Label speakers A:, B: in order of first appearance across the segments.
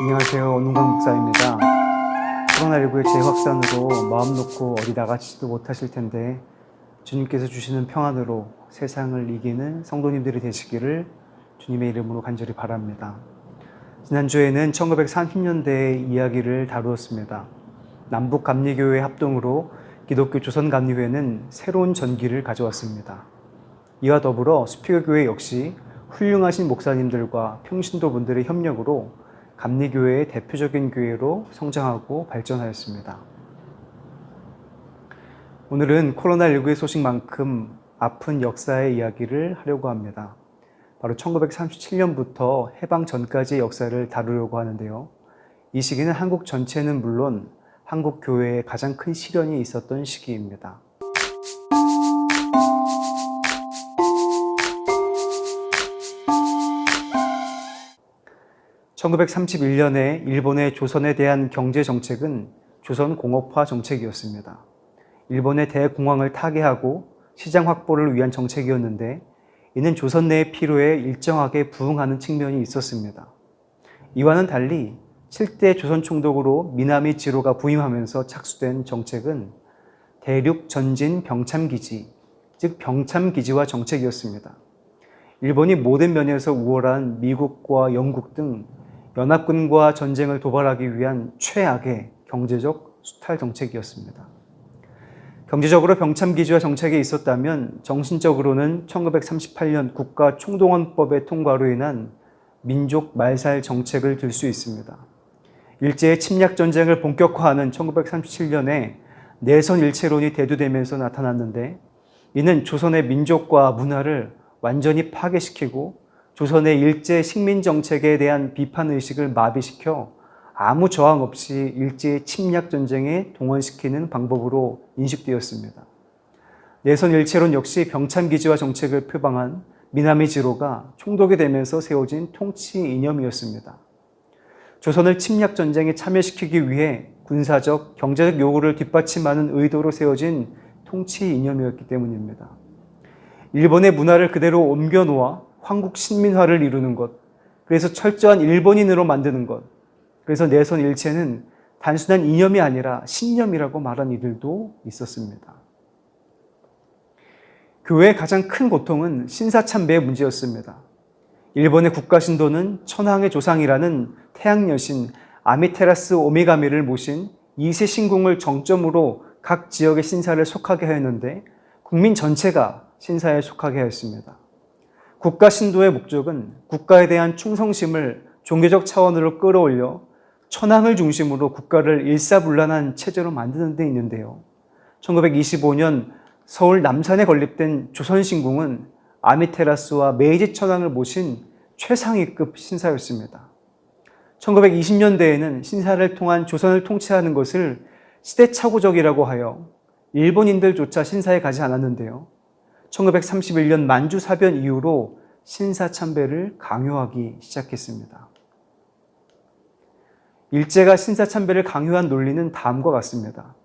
A: 안녕하세요. 원웅강 목사입니다. 코로나19의 재확산으로 마음 놓고 어디 나가지도 못하실 텐데 주님께서 주시는 평안으로 세상을 이기는 성도님들이 되시기를 주님의 이름으로 간절히 바랍니다. 지난주에는 1930년대의 이야기를 다루었습니다. 남북감리교회 합동으로 기독교 조선감리회는 새로운 전기를 가져왔습니다. 이와 더불어 수피교회 역시 훌륭하신 목사님들과 평신도분들의 협력으로 감리교회의 대표적인 교회로 성장하고 발전하였습니다. 오늘은 코로나19의 소식만큼 아픈 역사의 이야기를 하려고 합니다. 바로 1937년부터 해방 전까지의 역사를 다루려고 하는데요. 이 시기는 한국 전체는 물론 한국 교회에 가장 큰 시련이 있었던 시기입니다. 1931년에 일본의 조선에 대한 경제 정책은 조선공업화 정책이었습니다. 일본의 대공황을 타개하고 시장 확보를 위한 정책이었는데 이는 조선 내의 필요에 일정하게 부응하는 측면이 있었습니다. 이와는 달리 7대 조선 총독으로 미나미 지로가 부임하면서 착수된 정책은 대륙 전진 병참기지, 즉 병참기지화 정책이었습니다. 일본이 모든 면에서 우월한 미국과 영국 등 연합군과 전쟁을 도발하기 위한 최악의 경제적 수탈 정책이었습니다. 경제적으로 병참기지화 정책이 있었다면 정신적으로는 1938년 국가총동원법의 통과로 인한 민족 말살 정책을 들 수 있습니다. 일제의 침략 전쟁을 본격화하는 1937년에 내선 일체론이 대두되면서 나타났는데 이는 조선의 민족과 문화를 완전히 파괴시키고 조선의 일제 식민 정책에 대한 비판의식을 마비시켜 아무 저항 없이 일제의 침략 전쟁에 동원시키는 방법으로 인식되었습니다. 내선 일체론 역시 병참기지화 정책을 표방한 미나미 지로가 총독이 되면서 세워진 통치 이념이었습니다. 조선을 침략 전쟁에 참여시키기 위해 군사적, 경제적 요구를 뒷받침하는 의도로 세워진 통치 이념이었기 때문입니다. 일본의 문화를 그대로 옮겨 놓아 황국 신민화를 이루는 것, 그래서 철저한 일본인으로 만드는 것, 그래서 내선 일체는 단순한 이념이 아니라 신념이라고 말한 이들도 있었습니다. 교회의 가장 큰 고통은 신사참배의 문제였습니다. 일본의 국가신도는 천황의 조상이라는 태양여신 아미테라스 오미가미를 모신 2세 신궁을 정점으로 각 지역의 신사를 속하게 하였는데 국민 전체가 신사에 속하게 하였습니다. 국가신도의 목적은 국가에 대한 충성심을 종교적 차원으로 끌어올려 천황을 중심으로 국가를 일사불란한 체제로 만드는 데 있는데요. 1925년 서울 남산에 건립된 조선신궁은 아미테라스와 메이지 천황을 모신 최상위급 신사였습니다. 1920년대에는 신사를 통한 조선을 통치하는 것을 시대착오적이라고 하여 일본인들조차 신사에 가지 않았는데요. 1931년 만주사변 이후로 신사참배를 강요하기 시작했습니다. 일제가 신사참배를 강요한 논리는 다음과 같습니다.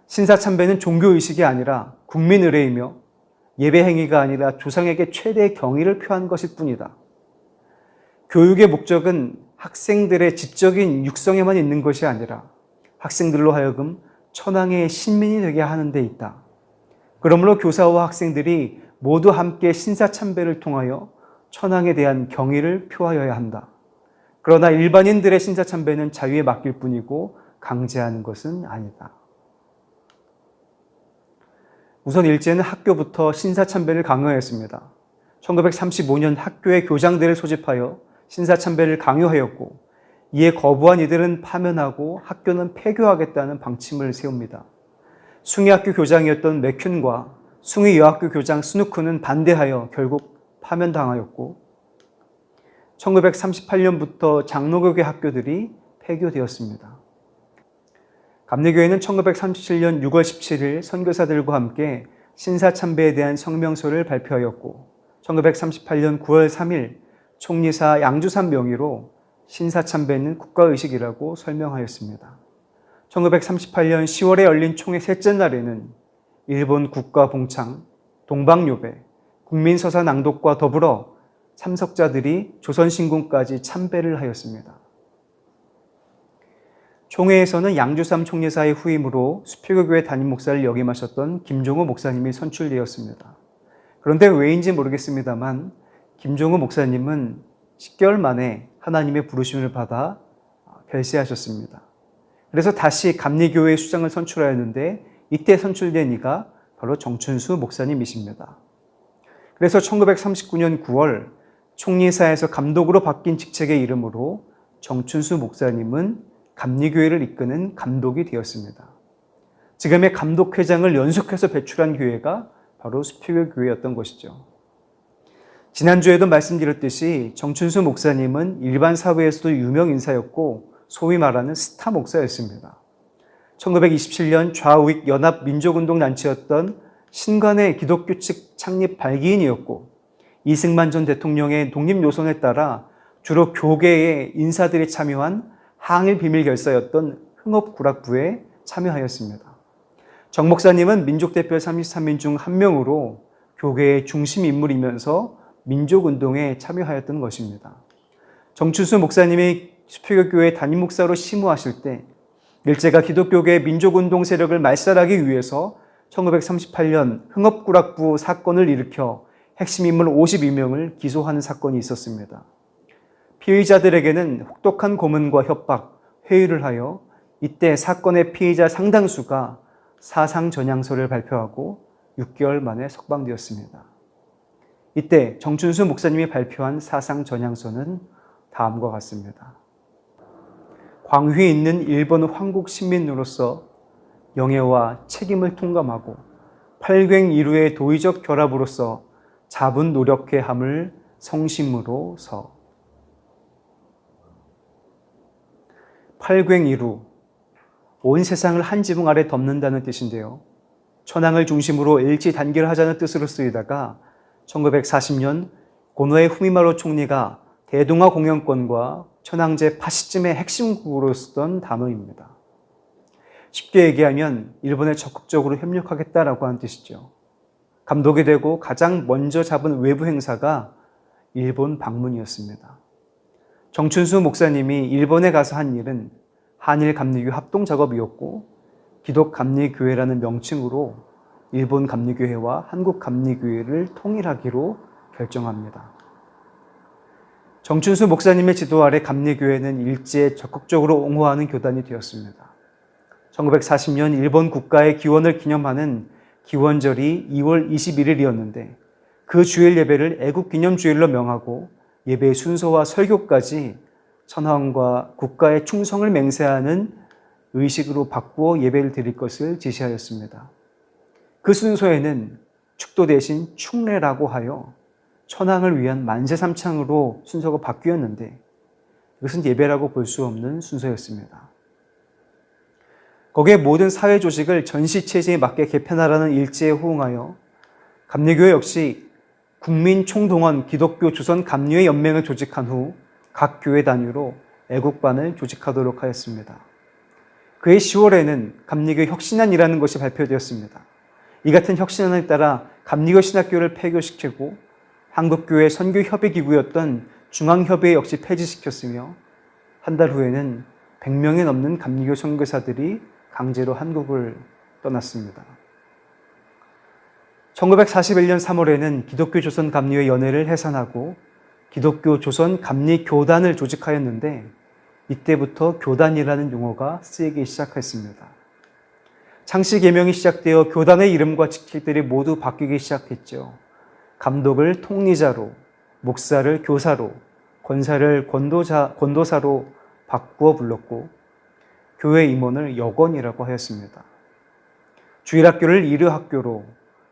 A: 신사참배는 종교의식이 아니라 국민의례이며 예배행위가 아니라 조상에게 최대의 경의를 표한 것일 뿐이다. 교육의 목적은 학생들의 지적인 육성에만 있는 것이 아니라 학생들로 하여금 천황의 신민이 되게 하는 데 있다. 그러므로 교사와 학생들이 모두 함께 신사참배를 통하여 천황에 대한 경의를 표하여야 한다. 그러나 일반인들의 신사참배는 자유에 맡길 뿐이고 강제하는 것은 아니다. 우선 일제는 학교부터 신사참배를 강요했습니다. 1935년 학교의 교장들을 소집하여 신사참배를 강요하였고 이에 거부한 이들은 파면하고 학교는 폐교하겠다는 방침을 세웁니다. 숭의학교 교장이었던 맥균과 숭의여학교 교장 스누크는 반대하여 결국 파면당하였고 1938년부터 장로교계 학교들이 폐교되었습니다. 감리교회는 1937년 6월 17일 선교사들과 함께 신사참배에 대한 성명서를 발표하였고 1938년 9월 3일 총리사 양주산 명의로 신사참배는 국가의식이라고 설명하였습니다. 1938년 10월에 열린 총회 셋째 날에는 일본 국가봉창, 동방요배, 국민서사 낭독과 더불어 참석자들이 조선신궁까지 참배를 하였습니다. 총회에서는 양주삼 총리사의 후임으로 수표교교회 담임 목사를 역임하셨던 김종우 목사님이 선출되었습니다. 그런데 왜인지 모르겠습니다만 김종우 목사님은 10개월 만에 하나님의 부르심을 받아 별세하셨습니다. 그래서 다시 감리교회 수장을 선출하였는데 이때 선출된 이가 바로 정춘수 목사님이십니다. 그래서 1939년 9월 총리사에서 감독으로 바뀐 직책의 이름으로 정춘수 목사님은 감리교회를 이끄는 감독이 되었습니다. 지금의 감독회장을 연속해서 배출한 교회가 바로 수표교 교회였던 것이죠. 지난주에도 말씀드렸듯이 정춘수 목사님은 일반 사회에서도 유명 인사였고 소위 말하는 스타 목사였습니다. 1927년 좌우익 연합민족운동 단체였던 신관의 기독교 측 창립 발기인이었고 이승만 전 대통령의 독립노선에 따라 주로 교계의 인사들이 참여한 항일 비밀결사였던 흥업구락부에 참여하였습니다. 정 목사님은 민족대표 33인 중 한 명으로 교계의 중심 인물이면서 민족운동에 참여하였던 것입니다. 정춘수 목사님이 수표교교회 담임 목사로 심우하실 때 일제가 기독교계의 민족운동 세력을 말살하기 위해서 1938년 흥업구락부 사건을 일으켜 핵심 인물 52명을 기소하는 사건이 있었습니다. 피의자들에게는 혹독한 고문과 협박, 회유를 하여 이때 사건의 피의자 상당수가 사상 전향서를 발표하고 6개월 만에 석방되었습니다. 이때 정춘수 목사님이 발표한 사상 전향서는 다음과 같습니다. 광휘에 있는 일본 황국 시민으로서 영예와 책임을 통감하고 팔괭이루의 도의적 결합으로서 자분 노력해 함을 성심으로 서. 팔괭이루, 온 세상을 한 지붕 아래 덮는다는 뜻인데요. 천황을 중심으로 일치 단결하자는 뜻으로 쓰이다가 1940년 고노에 후미마루 총리가 대동아 공영권과 천황제 파시즘의 핵심국으로 쓰던 단어입니다. 쉽게 얘기하면 일본에 적극적으로 협력하겠다라고 하는 뜻이죠. 감독이 되고 가장 먼저 잡은 외부 행사가 일본 방문이었습니다. 정춘수 목사님이 일본에 가서 한 일은 한일 감리교 합동 작업이었고 기독 감리교회라는 명칭으로 일본 감리교회와 한국 감리교회를 통일하기로 결정합니다. 정춘수 목사님의 지도 아래 감리교회는 일제에 적극적으로 옹호하는 교단이 되었습니다. 1940년 일본 국가의 기원을 기념하는 기원절이 2월 21일이었는데 그 주일 예배를 애국기념주일로 명하고 예배의 순서와 설교까지 천황과 국가의 충성을 맹세하는 의식으로 바꾸어 예배를 드릴 것을 지시하였습니다. 그 순서에는 축도 대신 충례라고 하여 천황을 위한 만세삼창으로 순서가 바뀌었는데 이것은 예배라고 볼 수 없는 순서였습니다. 거기에 모든 사회 조직을 전시체제에 맞게 개편하라는 일제에 호응하여 감리교회 역시 국민총동원 기독교 조선 감리회 연맹을 조직한 후 각 교회 단위로 애국반을 조직하도록 하였습니다. 그해 10월에는 감리교 혁신안이라는 것이 발표되었습니다. 이 같은 혁신안에 따라 감리교 신학교를 폐교시키고 한국교회 선교협의기구였던 중앙협의회 역시 폐지시켰으며 한 달 후에는 100명이 넘는 감리교 선교사들이 강제로 한국을 떠났습니다. 1941년 3월에는 기독교 조선 감리회 연회를 해산하고 기독교 조선 감리교단을 조직하였는데 이때부터 교단이라는 용어가 쓰이기 시작했습니다. 창씨 계명이 시작되어 교단의 이름과 직책들이 모두 바뀌기 시작했죠. 감독을 통리자로, 목사를 교사로, 권사를 권도사로 바꾸어 불렀고 교회 임원을 여건이라고 하였습니다. 주일학교를 일요학교로,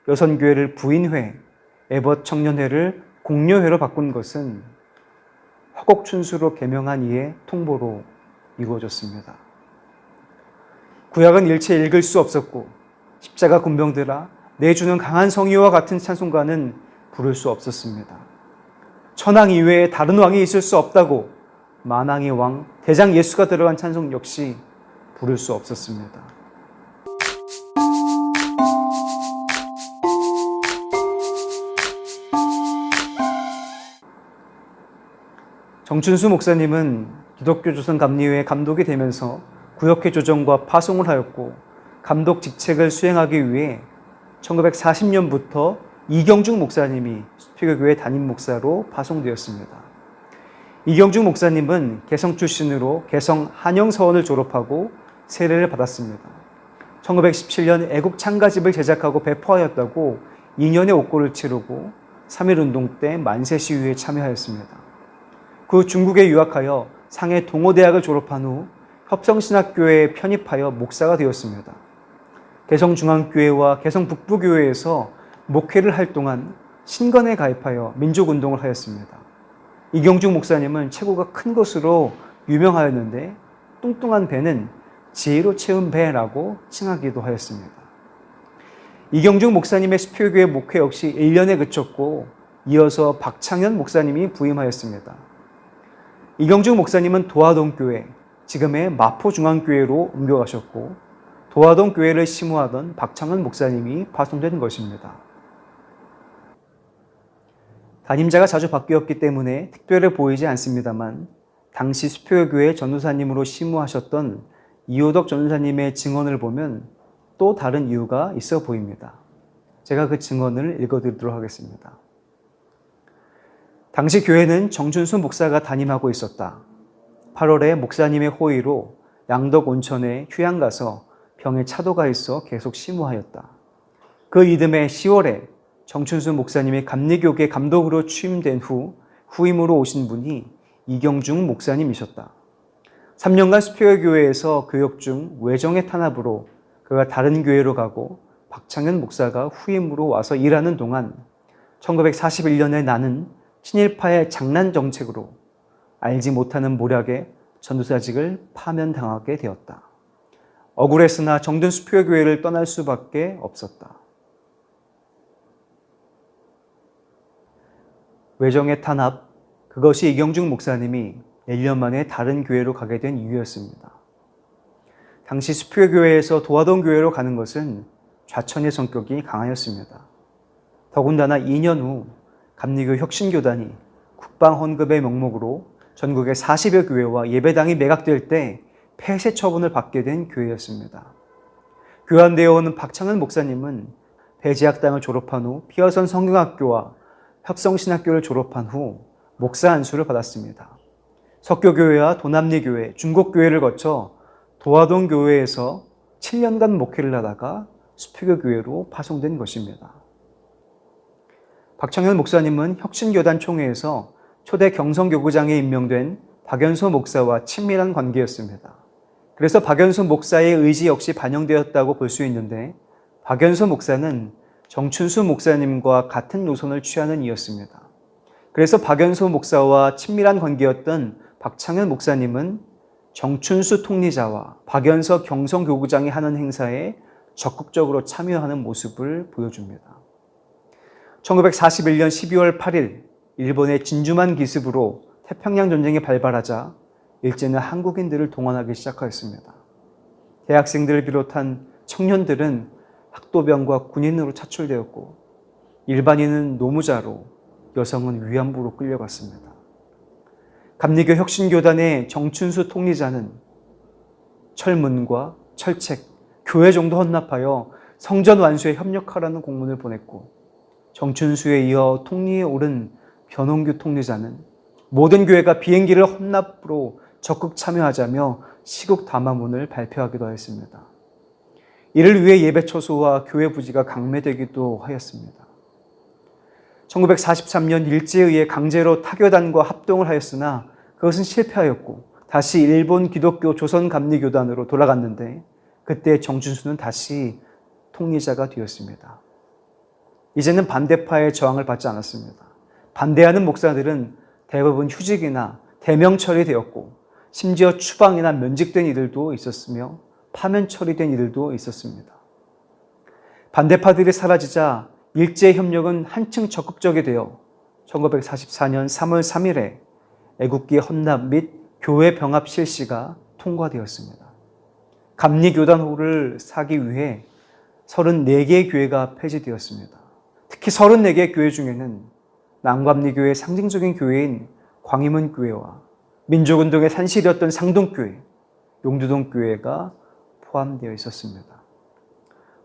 A: 여선교회를 부인회, 애벗 청년회를 공료회로 바꾼 것은 화곡춘수로 개명한 이의 통보로 이루어졌습니다. 구약은 일체 읽을 수 없었고 십자가 군병들아 내주는 강한 성의와 같은 찬송가는 부를 수 없었습니다. 천황 이외에 다른 왕이 있을 수 없다고 만왕의 왕 대장 예수가 들어간 찬송 역시 부를 수 없었습니다. 정춘수 목사님은 기독교 조선 감리회 감독이 되면서 구역회 조정과 파송을 하였고 감독 직책을 수행하기 위해 1940년부터 이경중 목사님이 수표교회 담임 목사로 파송되었습니다. 이경중 목사님은 개성 출신으로 개성 한영서원을 졸업하고 세례를 받았습니다. 1917년 애국 창가집을 제작하고 배포하였다고 2년의 옥고를 치르고 3.1운동 때 만세 시위에 참여하였습니다. 그 중국에 유학하여 상해 동호대학을 졸업한 후 협성신학교회에 편입하여 목사가 되었습니다. 개성중앙교회와 개성북부교회에서 목회를 할 동안 신건에 가입하여 민족운동을 하였습니다. 이경중 목사님은 체구가 큰 것으로 유명하였는데 뚱뚱한 배는 지혜로 채운 배라고 칭하기도 하였습니다. 이경중 목사님의 수표교회 목회 역시 1년에 그쳤고 이어서 박창현 목사님이 부임하였습니다. 이경중 목사님은 도화동교회, 지금의 마포중앙교회로 옮겨가셨고 도화동교회를 심우하던 박창현 목사님이 파송된 것입니다. 담임자가 자주 바뀌었기 때문에 특별해 보이지 않습니다만 당시 수표교회 전도사님으로 심우하셨던 이호덕 전도사님의 증언을 보면 또 다른 이유가 있어 보입니다. 제가 그 증언을 읽어드리도록 하겠습니다. 당시 교회는 정춘수 목사가 담임하고 있었다. 8월에 목사님의 호의로 양덕 온천에 휴양 가서 병에 차도가 있어 계속 심우하였다. 그 이듬해 10월에 정춘수 목사님이 감리교계 감독으로 취임된 후 후임으로 오신 분이 이경중 목사님이셨다. 3년간 수표교회에서 교역 중 외정의 탄압으로 그가 다른 교회로 가고 박창현 목사가 후임으로 와서 일하는 동안 1941년에 나는 친일파의 장난 정책으로 알지 못하는 모략에 전도사직을 파면당하게 되었다. 억울했으나 정든 수표교회를 떠날 수밖에 없었다. 외정의 탄압, 그것이 이경중 목사님이 1년 만에 다른 교회로 가게 된 이유였습니다. 당시 수표교회에서 도화동교회로 가는 것은 좌천의 성격이 강하였습니다. 더군다나 2년 후 감리교 혁신교단이 국방헌급의 명목으로 전국의 40여 교회와 예배당이 매각될 때 폐쇄 처분을 받게 된 교회였습니다. 교환되어 오는 박창현 목사님은 배제학당을 졸업한 후 피어선 성경학교와 협성신학교를 졸업한 후 목사 안수를 받았습니다. 석교교회와 도남리교회, 중곡교회를 거쳐 도화동교회에서 7년간 목회를 하다가 수표교회로 파송된 것입니다. 박창현 목사님은 혁신교단 총회에서 초대 경성교구장에 임명된 박연소 목사와 친밀한 관계였습니다. 그래서 박연소 목사의 의지 역시 반영되었다고 볼 수 있는데 박연소 목사는 정춘수 목사님과 같은 노선을 취하는 이였습니다. 그래서 박연소 목사와 친밀한 관계였던 박창현 목사님은 정춘수 통리자와 박연서 경성교구장이 하는 행사에 적극적으로 참여하는 모습을 보여줍니다. 1941년 12월 8일 일본의 진주만 기습으로 태평양 전쟁이 발발하자 일제는 한국인들을 동원하기 시작하였습니다. 대학생들을 비롯한 청년들은 학도병과 군인으로 차출되었고 일반인은 노무자로 여성은 위안부로 끌려갔습니다. 감리교 혁신교단의 정춘수 통리자는 철문과 철책, 교회 정도 헌납하여 성전 완수에 협력하라는 공문을 보냈고 정춘수에 이어 통리에 오른 변홍규 통리자는 모든 교회가 비행기를 헌납으로 적극 참여하자며 시국 담화문을 발표하기도 하였습니다. 이를 위해 예배 처소와 교회 부지가 강매되기도 하였습니다. 1943년 일제에 의해 강제로 타교단과 합동을 하였으나 그것은 실패하였고 다시 일본 기독교 조선감리교단으로 돌아갔는데 그때 정춘수는 다시 통리자가 되었습니다. 이제는 반대파의 저항을 받지 않았습니다. 반대하는 목사들은 대부분 휴직이나 대명 처리되었고 심지어 추방이나 면직된 이들도 있었으며 파면 처리된 이들도 있었습니다. 반대파들이 사라지자 일제협력은 한층 적극적이 되어 1944년 3월 3일에 애국기 헌납 및 교회 병합 실시가 통과되었습니다. 감리교단호를 사기 위해 34개의 교회가 폐지되었습니다. 특히 34개의 교회 중에는 남감리교회의 상징적인 교회인 광희문교회와 민족운동의 산실이었던 상동교회, 용두동 교회가 포함되어 있었습니다.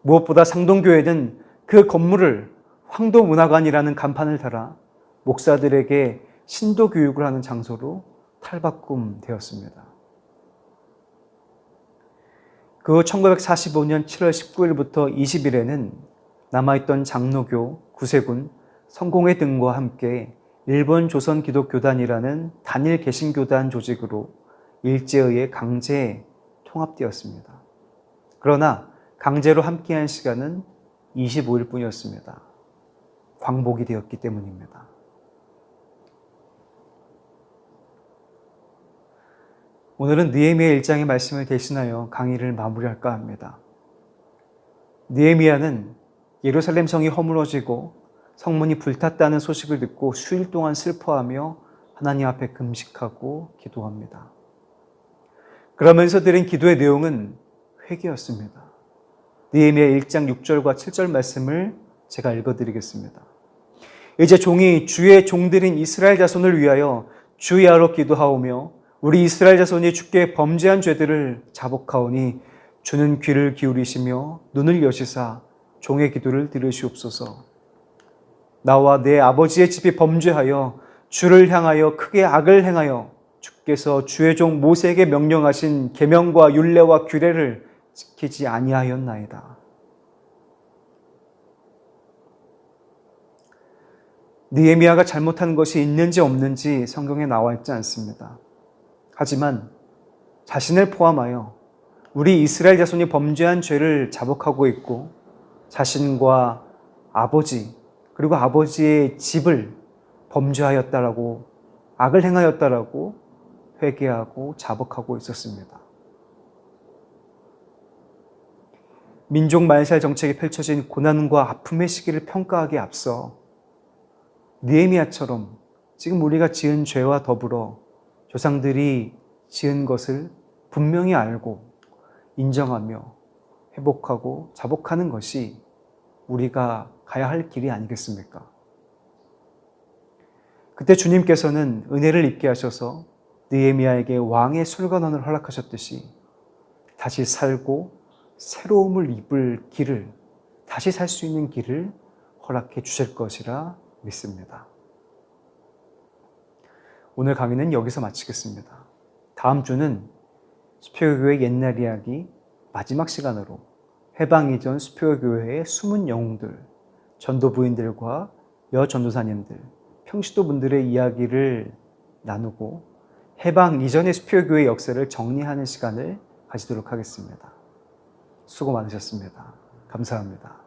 A: 무엇보다 상동교회는 그 건물을 황도문화관이라는 간판을 달아 목사들에게 신도 교육을 하는 장소로 탈바꿈되었습니다. 그 후 1945년 7월 19일부터 20일에는 남아있던 장로교, 구세군, 성공회 등과 함께 일본 조선기독교단이라는 단일 개신교단 조직으로 일제에 의해 강제 통합되었습니다. 그러나 강제로 함께한 시간은 25일 뿐이었습니다. 광복이 되었기 때문입니다. 오늘은 느헤미야 1장의 말씀을 대신하여 강의를 마무리할까 합니다. 느헤미야는 예루살렘 성이 허물어지고 성문이 불탔다는 소식을 듣고 수일 동안 슬퍼하며 하나님 앞에 금식하고 기도합니다. 그러면서 드린 기도의 내용은 회개였습니다. 느헤미야 1장 6절과 7절 말씀을 제가 읽어드리겠습니다. 이제 종이 주의 종들인 이스라엘 자손을 위하여 주야로 기도하오며 우리 이스라엘 자손이 주께 범죄한 죄들을 자복하오니 주는 귀를 기울이시며 눈을 여시사 종의 기도를 들으시옵소서. 나와 내 아버지의 집이 범죄하여 주를 향하여 크게 악을 행하여 주께서 주의 종 모세에게 명령하신 계명과 율례와 규례를 지키지 아니하였나이다. 느헤미야가 잘못한 것이 있는지 없는지 성경에 나와 있지 않습니다. 하지만 자신을 포함하여 우리 이스라엘 자손이 범죄한 죄를 자복하고 있고 자신과 아버지 그리고 아버지의 집을 범죄하였다라고 악을 행하였다라고 회개하고 자복하고 있었습니다. 민족 말살 정책이 펼쳐진 고난과 아픔의 시기를 평가하기에 앞서 느헤미야처럼 지금 우리가 지은 죄와 더불어 조상들이 지은 것을 분명히 알고 인정하며 회복하고 자복하는 것이 우리가 가야 할 길이 아니겠습니까? 그때 주님께서는 은혜를 입게 하셔서 느헤미야에게 왕의 술관원을 허락하셨듯이 다시 살고 새로움을 입을 길을, 다시 살 수 있는 길을 허락해 주실 것이라 믿습니다. 오늘 강의는 여기서 마치겠습니다. 다음 주는 수표교회 옛날 이야기 마지막 시간으로 해방 이전 수표교회의 숨은 영웅들, 전도 부인들과 여전도사님들, 평시도 분들의 이야기를 나누고 해방 이전의 수표교회 역사를 정리하는 시간을 가지도록 하겠습니다. 수고 많으셨습니다. 감사합니다.